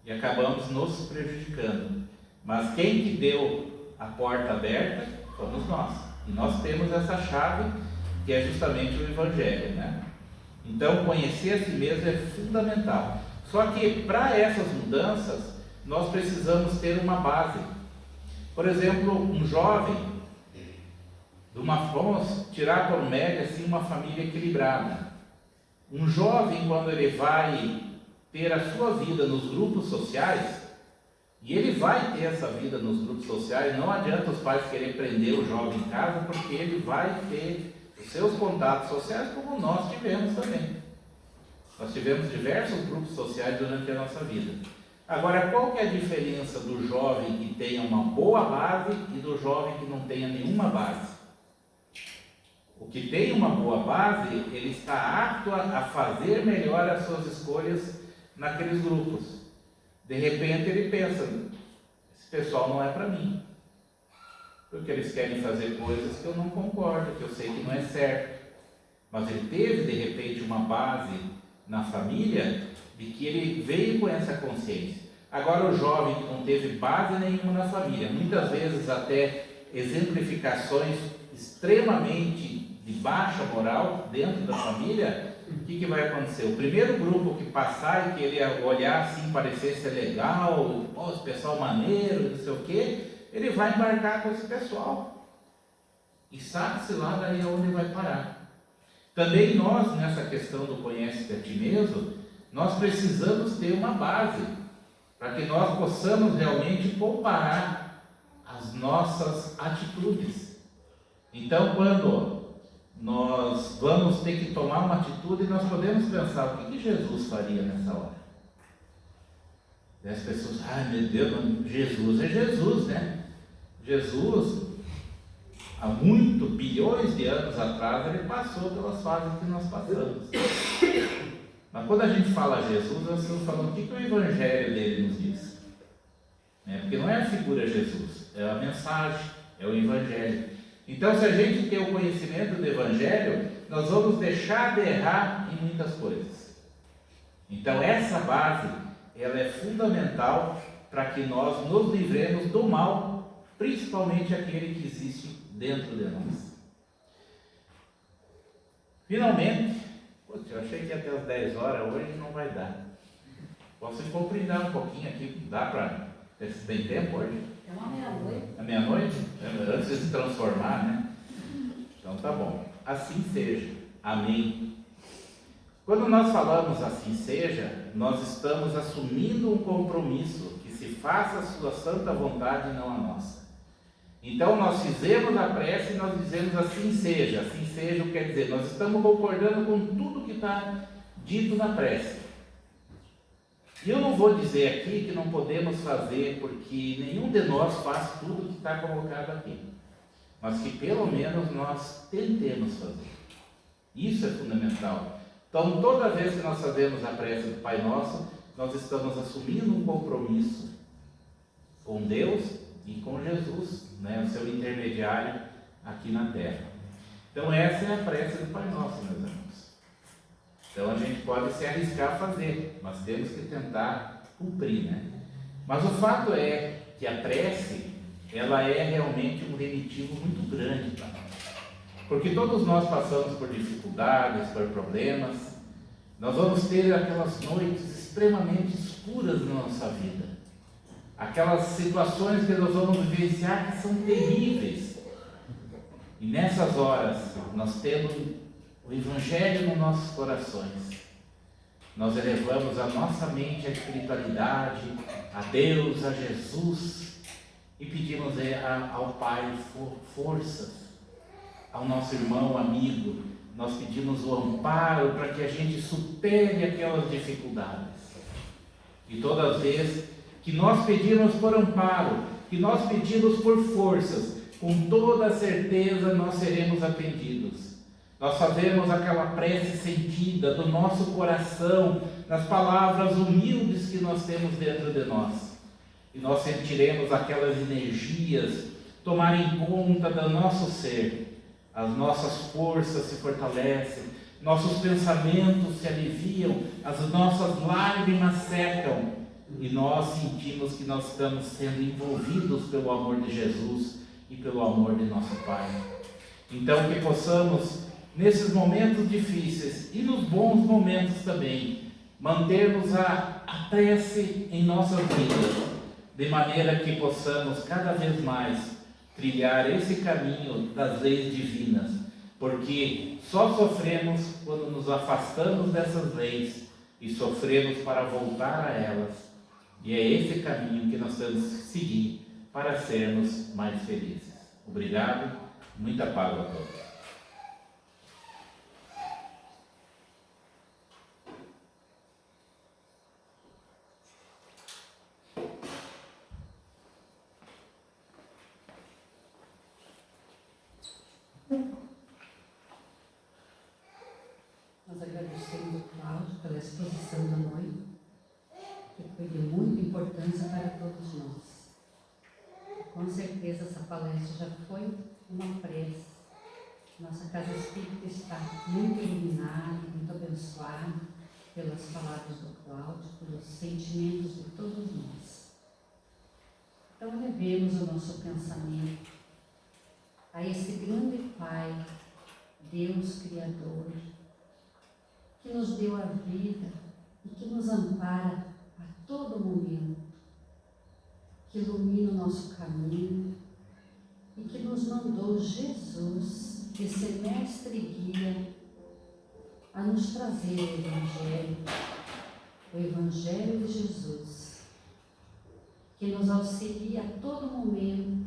[SPEAKER 2] e acabamos nos prejudicando. Mas quem que deu a porta aberta fomos nós, e nós temos essa chave que é justamente o Evangelho, né? Então conhecer a si mesmo é fundamental. Só que para essas mudanças nós precisamos ter uma base. Por exemplo, um jovem, vamos tirar por média assim, uma família equilibrada. Um jovem, quando ele vai ter a sua vida nos grupos sociais, e ele vai ter essa vida nos grupos sociais, não adianta os pais querem prender o jovem em casa, porque ele vai ter os seus contatos sociais, como nós tivemos também. Nós tivemos diversos grupos sociais durante a nossa vida. Agora, qual que é a diferença do jovem que tenha uma boa base e do jovem que não tenha nenhuma base? O que tem uma boa base, ele está apto a fazer melhor as suas escolhas naqueles grupos. De repente ele pensa, esse pessoal não é para mim, porque eles querem fazer coisas que eu não concordo, que eu sei que não é certo. Mas ele teve de repente uma base na família de que ele veio com essa consciência. Agora o jovem que não teve base nenhuma na família, muitas vezes até exemplificações extremamente de baixa moral dentro da família, o que vai acontecer? O primeiro grupo que passar e que ele olhar assim, parecer ser legal, esse pessoal maneiro, não sei o que, ele vai embarcar com esse pessoal. E sabe-se lá daí onde vai parar. Também nós, nessa questão do conhece-te a ti mesmo, nós precisamos ter uma base, para que nós possamos realmente comparar as nossas atitudes. Então, quando nós vamos ter que tomar uma atitude, nós podemos pensar, o que Jesus faria nessa hora? E as pessoas, ai meu Deus, Jesus é Jesus, né? Jesus, há bilhões de anos atrás, ele passou pelas fases que nós passamos. Mas quando a gente fala Jesus, nós estamos falando o que o Evangelho dele nos diz. Porque não é a figura Jesus, é a mensagem, é o Evangelho. Então, se a gente tem o conhecimento do Evangelho, nós vamos deixar de errar em muitas coisas. Então, essa base, ela é fundamental para que nós nos livremos do mal, principalmente aquele que existe dentro de nós. Finalmente, eu achei que ia até as 10 horas, hoje não vai dar. Posso compreender um pouquinho aqui, dá para... Tem tempo hoje?
[SPEAKER 1] É uma meia-noite.
[SPEAKER 2] É meia-noite? Antes de se transformar, né? Então tá bom. Assim seja. Amém. Quando nós falamos assim seja, nós estamos assumindo um compromisso que se faça a sua santa vontade e não a nossa. Então nós fizemos a prece e nós dizemos assim seja. Assim seja quer dizer, nós estamos concordando com tudo que está dito na prece. E eu não vou dizer aqui que não podemos fazer, porque nenhum de nós faz tudo que está colocado aqui. Mas que pelo menos nós tentemos fazer. Isso é fundamental. Então, toda vez que nós fazemos a prece do Pai Nosso, nós estamos assumindo um compromisso com Deus e com Jesus, né, o seu intermediário aqui na Terra. Então, essa é a prece do Pai Nosso, meus irmãos. Então a gente pode se arriscar a fazer, mas temos que tentar cumprir, né? Mas o fato é que a prece, ela é realmente um remitivo muito grande para nós. Porque todos nós passamos por dificuldades, por problemas. Nós vamos ter aquelas noites extremamente escuras na nossa vida. Aquelas situações que nós vamos vivenciar que são terríveis. E nessas horas, nós temos o Evangelho nos nossos corações. Nós elevamos a nossa mente à espiritualidade, a Deus, a Jesus, e pedimos ao Pai forças, ao nosso irmão, amigo. Nós pedimos o amparo para que a gente supere aquelas dificuldades. E todas as vezes que nós pedimos por amparo, que nós pedimos por forças, com toda certeza nós seremos atendidos. Nós fazemos aquela prece sentida do nosso coração, nas palavras humildes que nós temos dentro de nós. E nós sentiremos aquelas energias tomarem conta do nosso ser. As nossas forças se fortalecem, nossos pensamentos se aliviam, as nossas lágrimas secam. E nós sentimos que nós estamos sendo envolvidos pelo amor de Jesus e pelo amor de nosso Pai. Então que possamos, nesses momentos difíceis e nos bons momentos também, mantermos a prece em nossas vidas, de maneira que possamos cada vez mais trilhar esse caminho das leis divinas, porque só sofremos quando nos afastamos dessas leis e sofremos para voltar a elas. E é esse caminho que nós temos que seguir para sermos mais felizes. Obrigado, muita paz a todos.
[SPEAKER 1] Nós agradecemos o Cláudio pela exposição da noite, que foi de muita importância para todos nós. Com certeza essa palestra já foi uma prece. Nossa casa espírita está muito iluminada, muito abençoada pelas palavras do Cláudio, pelos sentimentos de todos nós. Então levemos o nosso pensamento a esse grande Pai, Deus Criador, que nos deu a vida e que nos ampara a todo momento, que ilumina o nosso caminho e que nos mandou Jesus, esse mestre e guia, a nos trazer o Evangelho de Jesus, que nos auxilia a todo momento,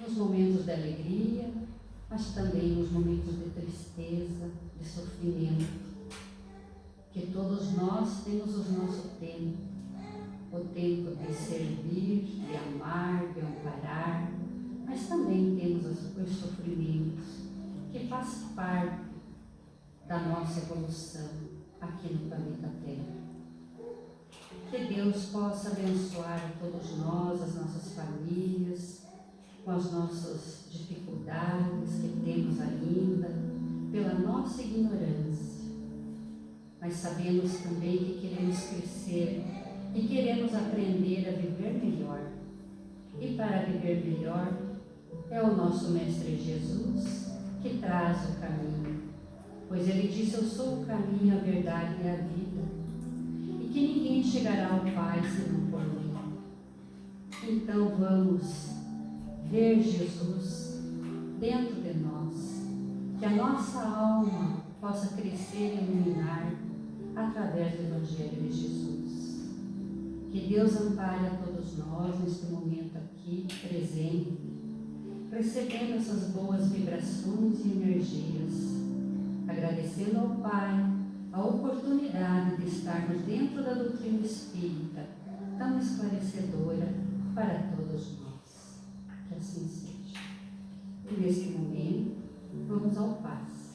[SPEAKER 1] nos momentos de alegria, mas também nos momentos de tristeza, de sofrimento, que todos nós temos o nosso tempo, o tempo de servir, de amar, de amparar, mas também temos os sofrimentos, que faz parte da nossa evolução aqui no planeta Terra. Que Deus possa abençoar todos nós, as nossas famílias, com as nossas dificuldades que temos ainda, pela nossa ignorância. Mas sabemos também que queremos crescer e queremos aprender a viver melhor. E para viver melhor, é o nosso Mestre Jesus que traz o caminho. Pois ele disse: eu sou o caminho, a verdade e a vida. E que ninguém chegará ao Pai senão por mim. Então vamos ver Jesus dentro de nós, que a nossa alma possa crescer e iluminar através do Evangelho de Jesus. Que Deus ampare a todos nós neste momento aqui presente, recebendo essas boas vibrações e energias, agradecendo ao Pai a oportunidade de estarmos dentro da doutrina espírita, tão esclarecedora para todos nós. Que assim seja. E neste momento, vamos ao passe.